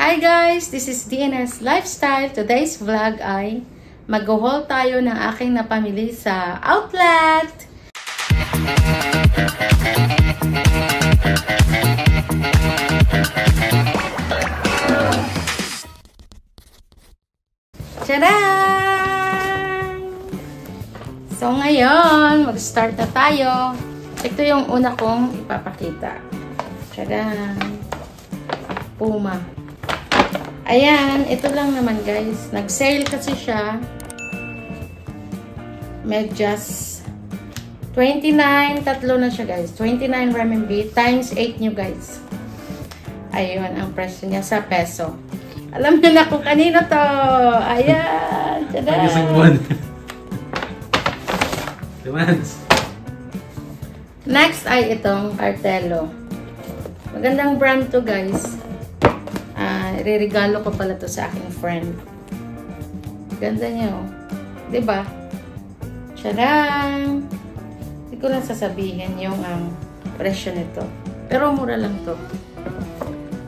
Hi guys! This is DNS Lifestyle. Today's vlog ay mag-haul tayo ng aking napamili sa outlet. Tadaan! So ngayon, mag-start na tayo. Ito yung una kong ipapakita. Tadaan! Puma. Ayan, ito lang naman guys. Nag-sale kasi siya. Medyas 29, tatlo na siya guys. 29 RMB times 8 nyo guys. Ayun, ang presyo niya sa peso. Alam niyo na kung kanino to. Ayan. Tada! Next ay itong Cartelo. Magandang brand to guys. Re-regalo ko pala to sa aking friend. Ganda niya, oh. Diba? Tadang! Hindi ko lang sasabihin yung presyo nito. Pero mura lang to.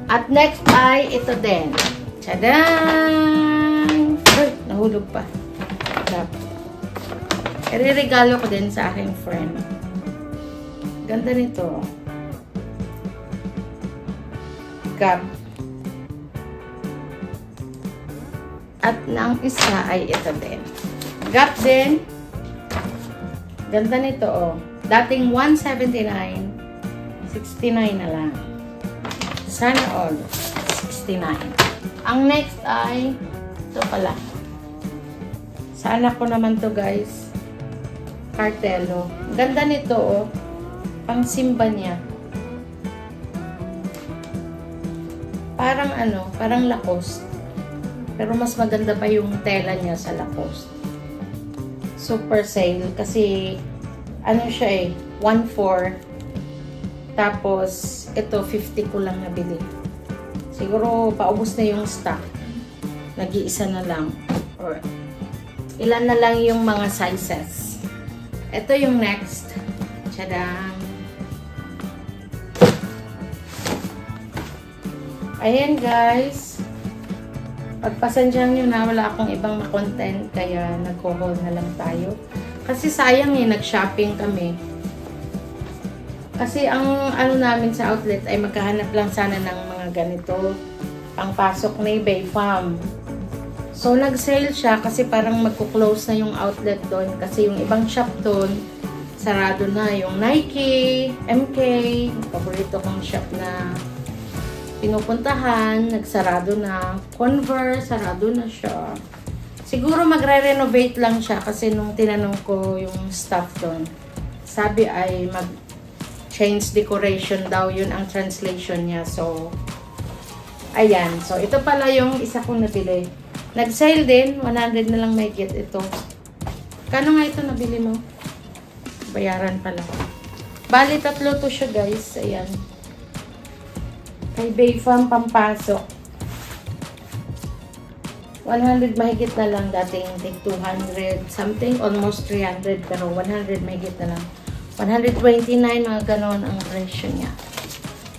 At next ay ito din. Tadang! Ay, nahulog pa. Re-regalo ko din sa aking friend. Ganda nito. Gap. At ang isa ay ito din. Gap din. Ganda nito, oh. Dating 179, 69 na lang. Sana all. 69. Ang next ay ito pala. Sana ko naman to guys. Cartelo. Ganda nito, oh. Pang simba niya. Parang ano, parang Lacoste. Pero mas maganda pa yung tela niya sa Lacoste. Super sale. Kasi, ano siya eh, 1.4. Tapos, ito, 50 ko lang nabili. Siguro, paubos na yung stock. Nag-iisa na lang. Or, ilan na lang yung mga sizes. Ito yung next. Tadam! Ayan guys. Pagpasensyahan nyo na, wala akong ibang ma-content, kaya nag-haul na lang tayo. Kasi sayang eh, nag-shopping kami. Kasi ang ano namin sa outlet ay magkahanap lang sana ng mga ganito, pangpasok na eBay farm. So nag-sale siya kasi parang magko-close na yung outlet doon. Kasi yung ibang shop doon, sarado na. Yung Nike, MK, paborito kong shop na pinupuntahan, nagsarado na. Converse, sarado na siya. Siguro magre-renovate lang siya kasi nung tinanong ko yung staff doon, sabi ay mag-change decoration daw, yun ang translation niya. So, ayan. So, ito pala yung isa kong nabili. Nag-sale din, 100 na lang may get ito. Kano nga ito nabili mo? Bayaran pala. Bali, tatlo to siya guys. Ayan. Kay Bayfam pampasok. 100 mahigit na lang. Dating 200 something. Almost 300. Pero 100 mahigit na lang. 129 mga ganon ang presyo niya.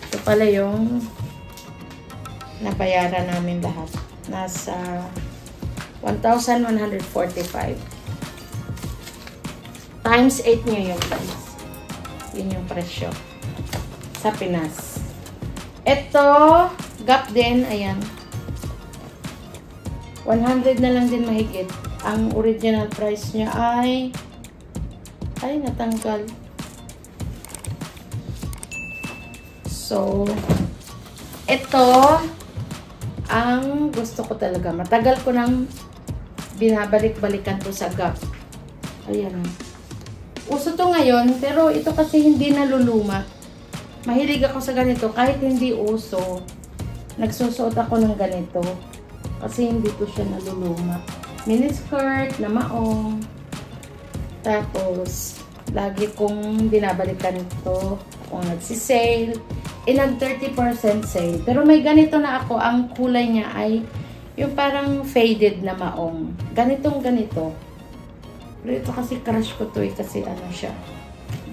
Ito pala yung nabayaran namin lahat. Nasa 1,145. Times 8 nyo yung price. Yun yung presyo. Sa Pinas. Ito, Gap din, ayan. 100 na lang din mahigit. Ang original price niya ay natanggal. So, ito, ang gusto ko talaga. Matagal ko nang binabalik-balikan to sa Gap. Ayan. Uso to ngayon, pero ito kasi hindi naluluma. Mahilig ako sa ganito. Kahit hindi uso, nagsusuot ako ng ganito. Kasi hindi ko siya naluluma. Miniskirt na maong. Tapos, lagi kong binabalikan ito kung nagsisale. Nag 30% sale. Pero may ganito na ako. Ang kulay niya ay yung parang faded na maong. Ganitong ganito. Pero ito kasi crush ko to eh. Kasi ano siya.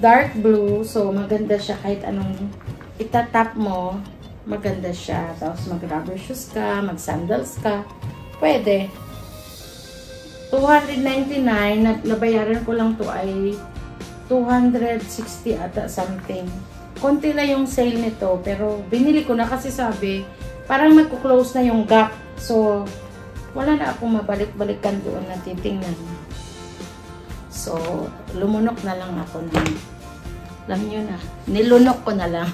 Dark blue. So, maganda siya kahit anong itatap mo. Maganda siya. Tapos mag-rubber shoes ka, mag-sandals ka. Pwede. 299, nabayaran ko lang to ay 260 ata something. Konti lang yung sale nito, pero binili ko na kasi sabi, parang magkuklose na yung gap. So, wala na akong mabalik-balikan doon na titingnan. So, lumunok na lang ako na. Alam nyo na, nilunok ko na lang.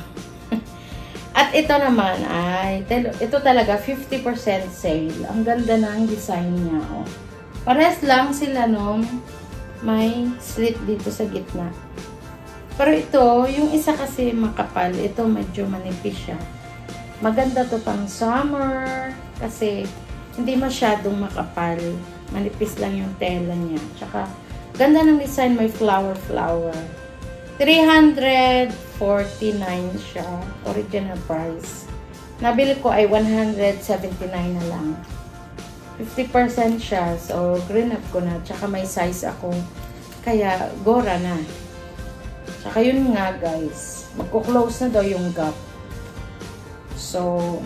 At ito naman ay, ito talaga 50% sale. Ang ganda ng design niya. Oh. Pares lang sila nung may slit dito sa gitna. Pero ito, yung isa kasi makapal. Ito medyo manipis siya. Maganda to pang summer kasi hindi masyadong makapal. Manipis lang yung tela niya. Tsaka, ganda ng design. May flower. 349 siya. Original price. Nabili ko ay 179 na lang. 50% siya. So, green up ko na. Tsaka may size ako. Kaya, gora na. Tsaka yun nga, guys. Magkuklose na daw yung gap. So,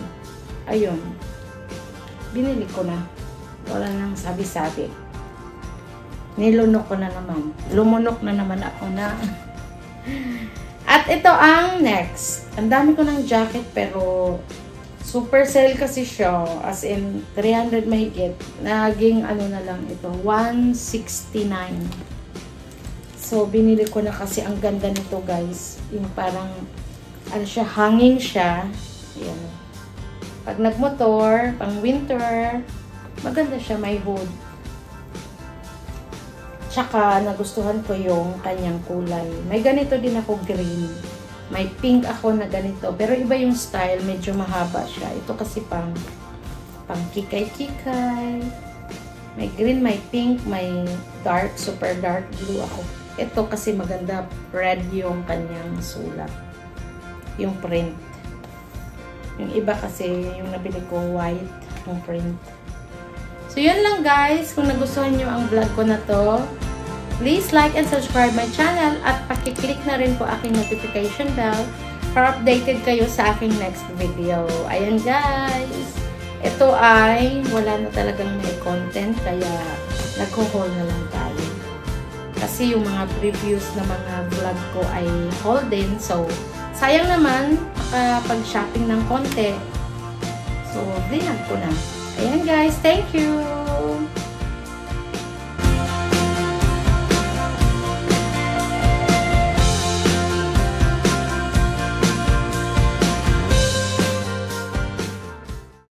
ayun. Binili ko na. Wala nang sabi-sabi. Nilunok ko na naman. Lumunok na naman ako na. At ito ang next. Ang dami ko ng jacket pero super sale kasi siya. As in, 300 mahigit. Naging ano na lang ito. 169. So, binili ko na kasi ang ganda nito, guys. Yung parang, ano siya, hanging siya. Ayan. Pag nagmotor, pang winter, maganda siya, may hood. Tsaka, nagustuhan ko yung kanyang kulay. May ganito din ako green. May pink ako na ganito. Pero iba yung style, medyo mahaba siya. Ito kasi pang kikay-kikay. May green, may pink, may dark, super dark blue ako. Ito kasi maganda, red yung kanyang sulat. Yung print. Yung iba kasi, yung nabili ko, white yung print. So, yun lang guys. Kung nagustuhan nyo ang vlog ko na to, please like and subscribe my channel at pakiclick na rin po aking notification bell para updated kayo sa aking next video. Ayan guys. Ito ay wala na talagang may content kaya nag-haul na lang tayo. Kasi yung mga previous na mga vlog ko ay haul din. So, sayang naman makapag-shopping ng konti. So, vlog ko na. Ayan guys, thank you!